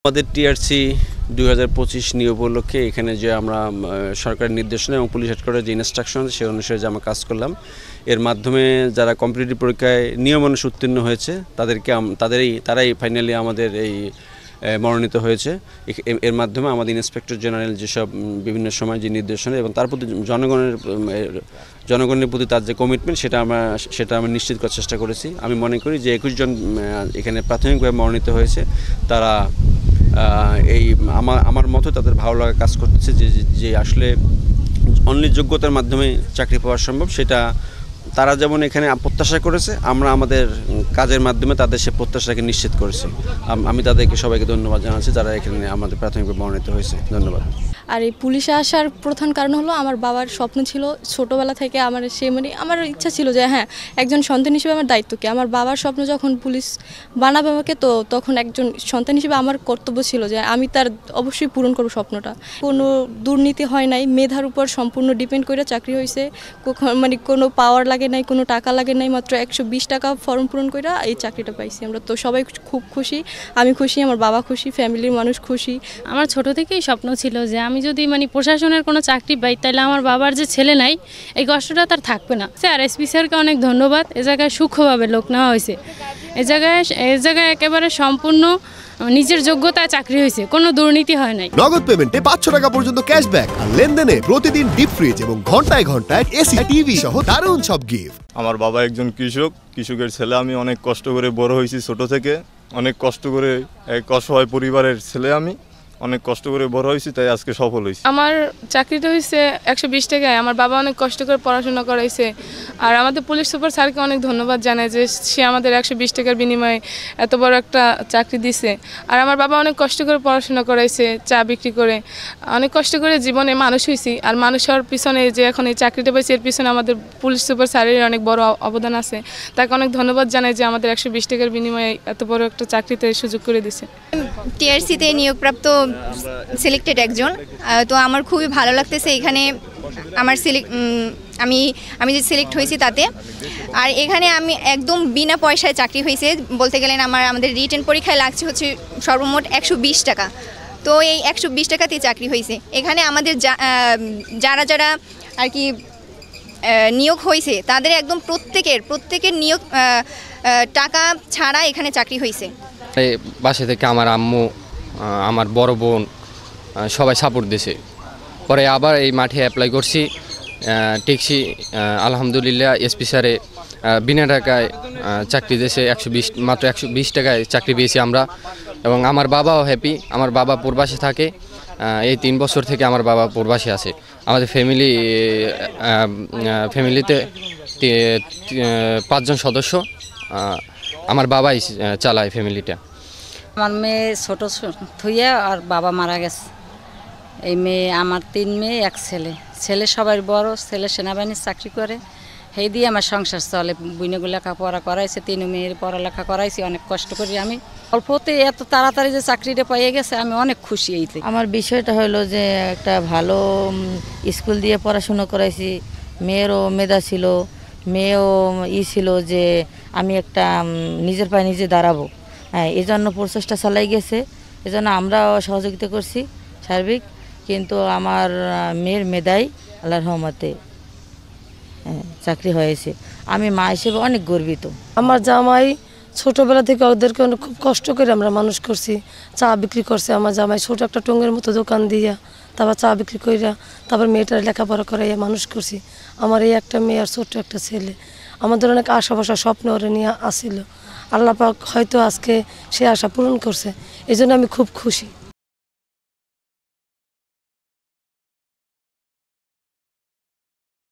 আমাদের টিআরসি 2025 নিয়োগ উপলক্ষে এখানে যে আমরা সরকারের নির্দেশনা এবং পুলিশ হেডকোয়ার্টারের যে ইনস্ট্রাকশন সেই অনুসারে যে আমরা কাজ করলাম, এর মাধ্যমে যারা কম্পিটিটিভ পরীক্ষায় নিয়ম অনুসারে উত্তীর্ণ হয়েছে তারাই ফাইনালি আমাদের এই মনোনীত হয়েছে। এর মাধ্যমে আমাদের ইন্সপেক্টর জেনারেল যেসব বিভিন্ন সময় যে নির্দেশনা এবং তার প্রতি জনগণের প্রতি তার যে কমিটমেন্ট সেটা আমরা নিশ্চিত করার চেষ্টা করেছি। আমি মনে করি যে 21 জন এখানে প্রাথমিকভাবে মনোনীত হয়েছে, তারা এই আমার মতো তাদের ভালো লাগা কাজ করতেছে যে আসলে অনলি যোগ্যতার মাধ্যমে চাকরি পাওয়া সম্ভব, সেটা তারা যেমন এখানে প্রত্যাশা করেছে, আমরা আমাদের কাজের মাধ্যমে তাদের সে প্রত্যাশাকে নিশ্চিত করেছি। আমি তাদেরকে সবাইকে ধন্যবাদ জানাচ্ছি যারা এখানে আমাদের প্রাথমিকভাবে মনোনীত হয়েছে। ধন্যবাদ। আর এই পুলিশে আসার প্রধান কারণ হলো আমার বাবার স্বপ্ন ছিল ছোটোবেলা থেকে, আমার ইচ্ছা ছিল যে হ্যাঁ একজন সন্তান হিসেবে আমার দায়িত্ব কি, আমার বাবার স্বপ্ন যখন পুলিশ বানাবে আমাকে, তো তখন একজন সন্তান হিসেবে আমার কর্তব্য ছিল যে আমি তার অবশ্যই পূরণ করব স্বপ্নটা। কোনো দুর্নীতি হয় নাই, মেধার উপর সম্পূর্ণ ডিপেন্ড করে চাকরি হয়েছে, কোনো পাওয়ার লাগে নাই, কোনো টাকা লাগে নাই, মাত্র 120 টাকা ফর্ম পূরণ করে এই চাকরিটা পাইছি আমরা। তো সবাই খুব খুশি, আমি খুশি, আমার বাবা খুশি, ফ্যামিলির মানুষ খুশি। আমার ছোট থেকেই স্বপ্ন ছিল যে আমি যদি প্রশাসনের কোনো চাকরি পাই তাহলে আমার বাবার যে ছেলে নাই এই কষ্টটা তার থাকবে না। স্যার এসপি স্যারকে অনেক ধন্যবাদ, এ জায়গায় সূক্ষ্মভাবে লোক নেওয়া হয়েছে, এ জায়গায় একেবারে সম্পূর্ণ নিজের যোগ্যতায় চাকরি হয়েছে, কোনো দুর্নীতি হয় নাই। নগদ পেমেন্টে 500 টাকা পর্যন্ত ক্যাশব্যাক আর লেনদেনে প্রতিদিন ডিপ ফ্রিজ এবং ঘন্টায় ঘন্টায় এসি টিভি সহ দারুণ সব গিফট। আমার বাবা একজন কৃষকের ছেলে, আমি অনেক কষ্ট করে বড় হয়েছি, ছোট থেকে অনেক কষ্ট করে এক অসহায় পরিবারের ছেলে, আমি অনেক কষ্ট করে বড় হয়েছি, তাই আজকে সফল হয়েছি। আমার চাকরিটা হয়েছে 120 টাকায়, আমার বাবা অনেক কষ্ট করে পড়াশোনা করাইছে। আর আমাদের পুলিশ সুপার স্যারকে অনেক ধন্যবাদ জানাই যে সে আমাদের 120 টাকার বিনিময়ে এত বড় একটা চাকরি দিছে। আর আমার বাবা অনেক কষ্ট করে পড়াশোনা করাইছে, চা বিক্রি করে অনেক কষ্ট করে জীবনে মানুষ হয়েছি। আর মানুষ হওয়ার পিছনে যে এখন এই চাকরিটা পাইছি, এর পিছনে আমাদের পুলিশ সুপার স্যারের অনেক বড় অবদান আছে। তাকে অনেক ধন্যবাদ জানাই যে আমাদের 120 টাকার বিনিময়ে এত বড় একটা চাকরিতে সুযোগ করে দিছে। টিআরসিতে নিয়োগপ্রাপ্ত সিলেক্টেড একজন, তো আমার খুবই ভালো লাগতেছে এখানে আমার আমি যে সিলেক্ট হয়েছি তাতে। আর এখানে আমি একদম বিনা পয়সায় চাকরি হয়েছে বলতে গেলেন। আমাদের রিটেন পরীক্ষায় লাগছে হচ্ছে সর্বমোট 120 টাকা, তো এই 120 টাকাতেই চাকরি হয়েছে। এখানে আমাদের যারা আর কি নিয়োগ হয়েছে তাদের একদম প্রত্যেকের নিয়োগ টাকা ছাড়া এখানে চাকরি হয়েছে। বাসা থেকে আমার আম্মু, আমার বড় বোন সবাই সাপোর্ট দিয়েছে। পরে আবার এই মাঠে অ্যাপ্লাই করছি, টেকসি আলহামদুলিল্লাহ এসপি স্যারে বিনা টাকায় চাকরি দিয়েছে, মাত্র 120 টাকায় চাকরি পেয়েছি আমরা। এবং আমার বাবাও হ্যাপি, আমার বাবা প্রবাসে থাকে, এই 3 বছর থেকে আমার বাবা প্রবাসে আছে। আমাদের ফ্যামিলিতে 5 জন সদস্য, আমার বাবাই চালায় ফ্যামিলিটা। আমার মেয়ে ছোট থুইয়া আর বাবা মারা গেছে। এই মেয়ে আমার 3 মেয়ে 1 ছেলে সবাই বড়, ছেলে সেনাবাহিনীর চাকরি করে, সেই দিয়ে আমার সংসার চলে। বুইনেগুলো লেখাপড়া করাইছে, 3 মেয়ের পড়ালেখা করাইছি অনেক কষ্ট করি। আমি অল্পতে এত তাড়াতাড়ি যে চাকরিটা পেয়ে গেছে আমি অনেক খুশি। এইতে আমার বিষয়টা হলো যে একটা ভালো স্কুল দিয়ে পড়াশুনো করাইছি, মেয়েরও মেধা ছিল, মেয়েও ছিল যে আমি একটা নিজের পায়ে নিজে দাঁড়াবো। হ্যাঁ, এই জন্য প্রচেষ্টা চালাই গেছে, এজন্য আমরাও সহযোগিতা করছি সার্বিক। কিন্তু আমার মেয়ের মেধাই আল্লাহর রহমতে চাকরি হয়েছে, আমি মা হিসেবে অনেক গর্বিত। আমার জামাই ছোটোবেলা থেকে ওদেরকে অনেক খুব কষ্ট করে আমরা মানুষ করছি, চা বিক্রি করছে আমার জামাই, ছোটো একটা টঙ্গের মতো দোকান দিয়া, তারপর চা বিক্রি করিয়া তারপর মেয়েটার লেখাপড়া করাইয়া মানুষ করছি। আমার এই একটা মেয়ে আর ছোট্ট একটা ছেলে, আমাদের অনেক আশা ভরসা স্বপ্ন ওরা নিয়ে আসছিল। আল্লাহ পাক হয়তো আজকে সে আশা পূরণ করছে, এই জন্য আমি খুব খুশি।